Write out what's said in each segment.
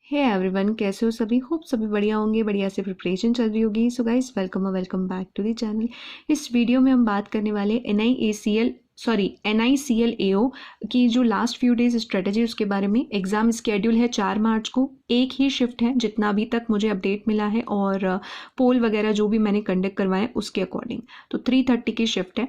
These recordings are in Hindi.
हे एवरीवन, कैसे हो सभी? होप सभी बढ़िया होंगे, बढ़िया से प्रिपरेशन चल रही होगी। So guys, welcome back to the channel. इस वीडियो में हम बात करने वाले NICLAO की जो लास्ट फ्यू डेज स्ट्रेटजी उसके बारे में। एग्जाम स्केड्यूल है 4 मार्च को, एक ही शिफ्ट है जितना अभी तक मुझे अपडेट मिला है, और पोल वगैरह जो भी मैंने कंडक्ट करवाए उसके अकॉर्डिंग तो 3:30 की शिफ्ट है।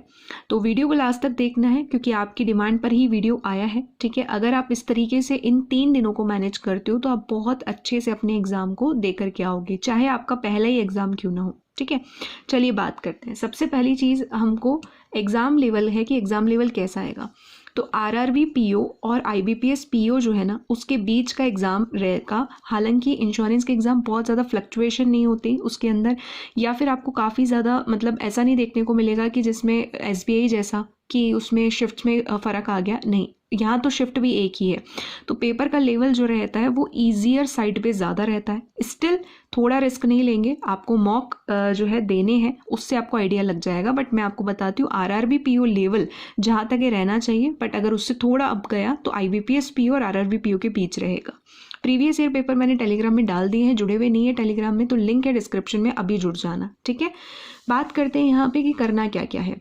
तो वीडियो को लास्ट तक देखना है क्योंकि आपकी डिमांड पर ही वीडियो आया है। ठीक है, अगर आप इस तरीके से इन 3 दिनों को मैनेज करते हो तो आप बहुत अच्छे से अपने एग्जाम को दे करके आओगे, चाहे आपका पहला ही एग्जाम क्यों ना हो। ठीक है, चलिए बात करते हैं। सबसे पहली चीज़ हमको एग्जाम लेवल है कि एग्जाम लेवल कैसा आएगा। तो RRB PO और IBPS PO जो है ना, उसके बीच का एग्ज़ाम रहेगा। हालांकि इंश्योरेंस के एग्ज़ाम बहुत ज़्यादा फ्लक्चुएशन नहीं होती उसके अंदर, या फिर आपको काफ़ी ज़्यादा मतलब ऐसा नहीं देखने को मिलेगा कि जिसमें SBI जैसा कि उसमें शिफ्ट में फ़र्क आ गया। नहीं, यहाँ तो शिफ्ट भी एक ही है। तो पेपर का लेवल जो रहता है वो ईजियर साइड पे ज़्यादा रहता है। स्टिल थोड़ा रिस्क नहीं लेंगे, आपको मॉक जो है देने हैं, उससे आपको आइडिया लग जाएगा। बट मैं आपको बताती हूँ RRB PO लेवल जहाँ तक ये रहना चाहिए, बट अगर उससे थोड़ा अप गया तो IBPS PO और RRB PO के बीच रहेगा। प्रीवियस ईयर पेपर मैंने टेलीग्राम में डाल दिए हैं, जुड़े हुए नहीं है टेलीग्राम में तो लिंक है डिस्क्रिप्शन में, अभी जुड़ जाना। ठीक है, बात करते हैं यहाँ पे कि करना क्या क्या है।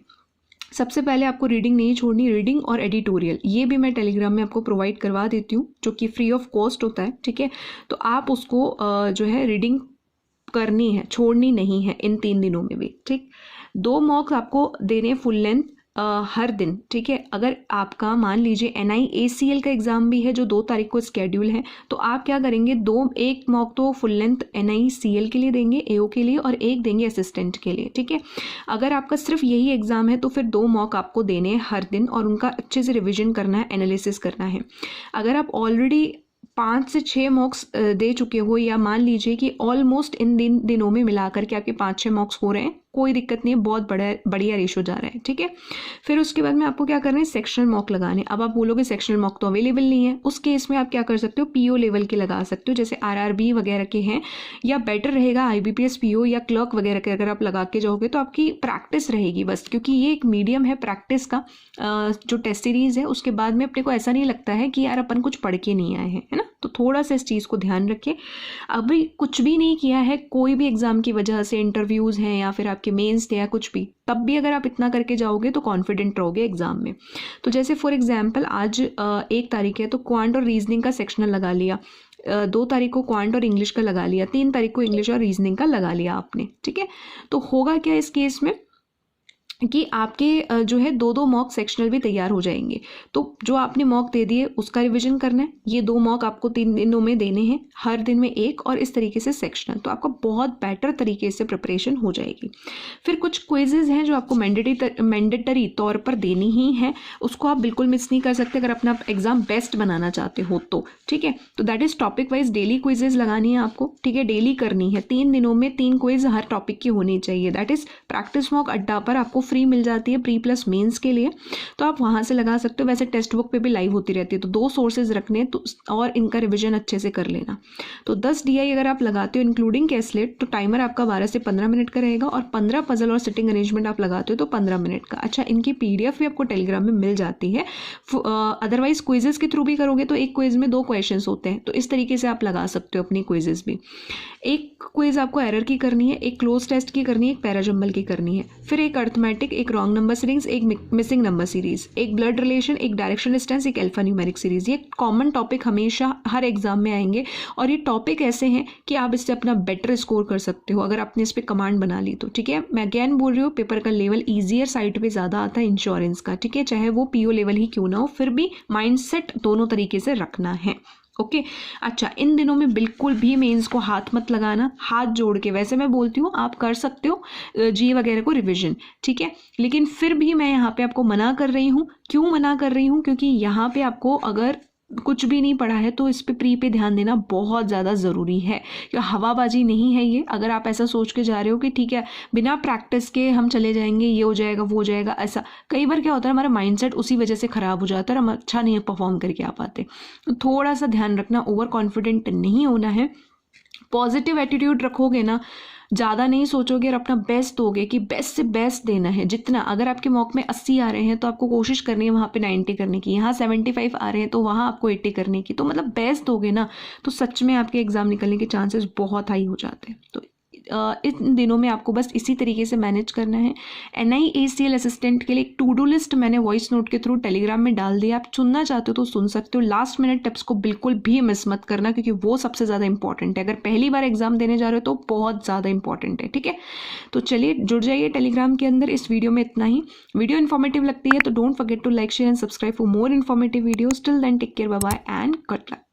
सबसे पहले आपको रीडिंग नहीं छोड़नी, रीडिंग और एडिटोरियल ये भी मैं टेलीग्राम में आपको प्रोवाइड करवा देती हूँ, जो कि फ्री ऑफ कॉस्ट होता है। ठीक है, तो आप उसको जो है रीडिंग करनी है, छोड़नी नहीं है इन 3 दिनों में भी। ठीक, 2 मॉक्स आपको देने फुल लेंथ हर दिन। ठीक है, अगर आपका मान लीजिए NIACL का एग्जाम भी है जो 2 तारीख को स्केड्यूल है, तो आप क्या करेंगे, एक मॉक तो फुल लेंथ NICL के लिए देंगे, AO के लिए, और एक देंगे असिस्टेंट के लिए। ठीक है, अगर आपका सिर्फ यही एग्जाम है तो फिर 2 मॉक आपको देने हैं हर दिन, और उनका अच्छे से रिविजन करना है, एनालिसिस करना है। अगर आप ऑलरेडी 5 से 6 मॉक्स दे चुके हो, या मान लीजिए कि ऑलमोस्ट इन दिनों में मिलाकर के आपके 5-6 मॉक्स हो रहे हैं, कोई दिक्कत नहीं है, बहुत बढ़िया रेशो जा रहा है। ठीक है, फिर उसके बाद में आपको क्या करना है, सेक्शनल मॉक लगाने। अब आप बोलोगे सेक्शनल मॉक तो अवेलेबल नहीं है, उस केस में आप क्या कर सकते हो, PO लेवल के लगा सकते हो, जैसे RRB वगैरह के हैं, या बेटर रहेगा IBPS PO या क्लर्क वगैरह के अगर आप लगा के जाओगे तो आपकी प्रैक्टिस रहेगी बस, क्योंकि ये एक मीडियम है प्रैक्टिस का। जो टेस्ट सीरीज है उसके बाद में अपने को ऐसा नहीं लगता है कि यार अपन कुछ पढ़ के नहीं आए हैं, है ना। तो थोड़ा सा इस चीज़ को ध्यान रखें। अभी कुछ भी नहीं किया है, कोई भी एग्जाम की वजह से, इंटरव्यूज़ हैं या फिर आपके मेंस थे या कुछ भी, तब भी अगर आप इतना करके जाओगे तो कॉन्फिडेंट रहोगे एग्जाम में। तो जैसे फॉर एग्जाम्पल आज 1 तारीख है तो क्वांट और रीजनिंग का सेक्शनल लगा लिया, 2 तारीख को क्वांट और इंग्लिश का लगा लिया, 3 तारीख को इंग्लिश और रीजनिंग का लगा लिया आपने। ठीक है, तो होगा क्या इस केस में कि आपके जो है 2-2 मॉक सेक्शनल भी तैयार हो जाएंगे। तो जो आपने मॉक दे दिए उसका रिवीजन करना है, ये 2 मॉक आपको 3 दिनों में देने हैं, हर दिन में एक, और इस तरीके से सेक्शनल, तो आपका बहुत बेटर तरीके से प्रिपरेशन हो जाएगी। फिर कुछ क्विजेज हैं जो आपको मैंडेटरी तौर पर देनी ही है, उसको आप बिल्कुल मिस नहीं कर सकते अगर अपना एग्जाम बेस्ट बनाना चाहते हो तो। ठीक है, तो that is topic wise daily quizzes लगानी है आपको। ठीक है, डेली करनी है, 3 दिनों में 3 क्विज हर टॉपिक की होनी चाहिए। दैट इज प्रैक्टिस मॉक अड्डा पर आपको फ्री मिल जाती है प्री प्लस मेंस के लिए, तो आप वहां से लगा सकते हो। वैसे टेक्स्ट बुक पे भी लाइव होती रहती है, तो 2 सोर्सेज रखने तो, और इनका रिवीजन अच्छे से कर लेना। तो 10 DI अगर आप लगाते हो इंक्लूडिंग कैसलेट, तो टाइमर आपका 12 से 15 मिनट का रहेगा, और 15 पजल और सिटिंग अरेंजमेंट आप लगाते हो तो 15 मिनट का। अच्छा, इनकी PDF भी आपको टेलीग्राम में मिल जाती है। अदरवाइज क्विजेज के थ्रू भी करोगे तो एक क्विज में 2 क्वेश्चन होते हैं, तो इस तरीके से आप लगा सकते हो अपनी क्विजेज भी। एक क्विज आपको एरर की करनी है, एक क्लोज टेस्ट की करनी है, एक पैराजम्बल की करनी है, फिर एक अर्थमेटिक, एक रॉन्ग नंबर सीरीज, एक मिसिंग नंबर सीरीज, एक ब्लड रिलेशन, एक डायरेक्शन डिस्टेंस, एक अल्फा न्यूमेरिक सीरीज। ये कॉमन टॉपिक हमेशा हर एग्जाम में आएंगे, और ये टॉपिक ऐसे हैं कि आप इससे अपना बेटर स्कोर कर सकते हो अगर आपने इस पर कमांड बना ली तो। ठीक है, मैं अगेन बोल रही हूँ, पेपर का लेवल ईजियर साइड पे ज़्यादा आता है इंश्योरेंस का। ठीक है, चाहे वो PO लेवल ही क्यों ना हो, फिर भी माइंडसेट दोनों तरीके से रखना है। ओके, अच्छा, इन दिनों में बिल्कुल भी मेंस को हाथ मत लगाना, हाथ जोड़ के। वैसे मैं बोलती हूँ आप कर सकते हो जी वगैरह को रिवीजन, ठीक है, लेकिन फिर भी मैं यहाँ पे आपको मना कर रही हूँ। क्यों मना कर रही हूँ? क्योंकि यहाँ पे आपको अगर कुछ भी नहीं पढ़ा है तो इस पे प्री पे ध्यान देना बहुत ज़्यादा ज़रूरी है। क्योंकि हवाबाजी नहीं है ये। अगर आप ऐसा सोच के जा रहे हो कि ठीक है बिना प्रैक्टिस के हम चले जाएंगे, ये हो जाएगा वो हो जाएगा, ऐसा कई बार क्या होता है हमारा माइंडसेट उसी वजह से ख़राब हो जाता है और हम अच्छा नहीं परफॉर्म करके आ पाते। तो थोड़ा सा ध्यान रखना, ओवर कॉन्फिडेंट नहीं होना है। पॉजिटिव एटीट्यूड रखोगे ना, ज़्यादा नहीं सोचोगे और अपना बेस्ट दोगे कि बेस्ट से बेस्ट देना है जितना। अगर आपके मॉक में 80 आ रहे हैं तो आपको कोशिश करनी है वहाँ पे 90 करने की, यहाँ 75 आ रहे हैं तो वहाँ आपको 80 करने की। तो मतलब बेस्ट दोगे ना तो सच में आपके एग्ज़ाम निकलने के चांसेस बहुत हाई हो जाते हैं। तो इन दिनों में आपको बस इसी तरीके से मैनेज करना है। NIACL असिस्टेंट के लिए एक टू डू लिस्ट मैंने वॉइस नोट के थ्रू टेलीग्राम में डाल दी, आप सुनना चाहते हो तो सुन सकते हो। लास्ट मिनट टिप्स को बिल्कुल भी मिस मत करना, क्योंकि वो सबसे ज़्यादा इंपॉर्टेंट है। अगर पहली बार एग्जाम देने जा रहे हो तो बहुत ज़्यादा इंपॉर्टेंट है, ठीक है। तो चलिए जुड़ जाइए टेलीग्राम के अंदर। इस वीडियो में इतना ही। वीडियो इन्फॉर्मेटिव लगती है तो don't forget to like share and subscribe for more informative videos. Till then take care, bye bye and good luck.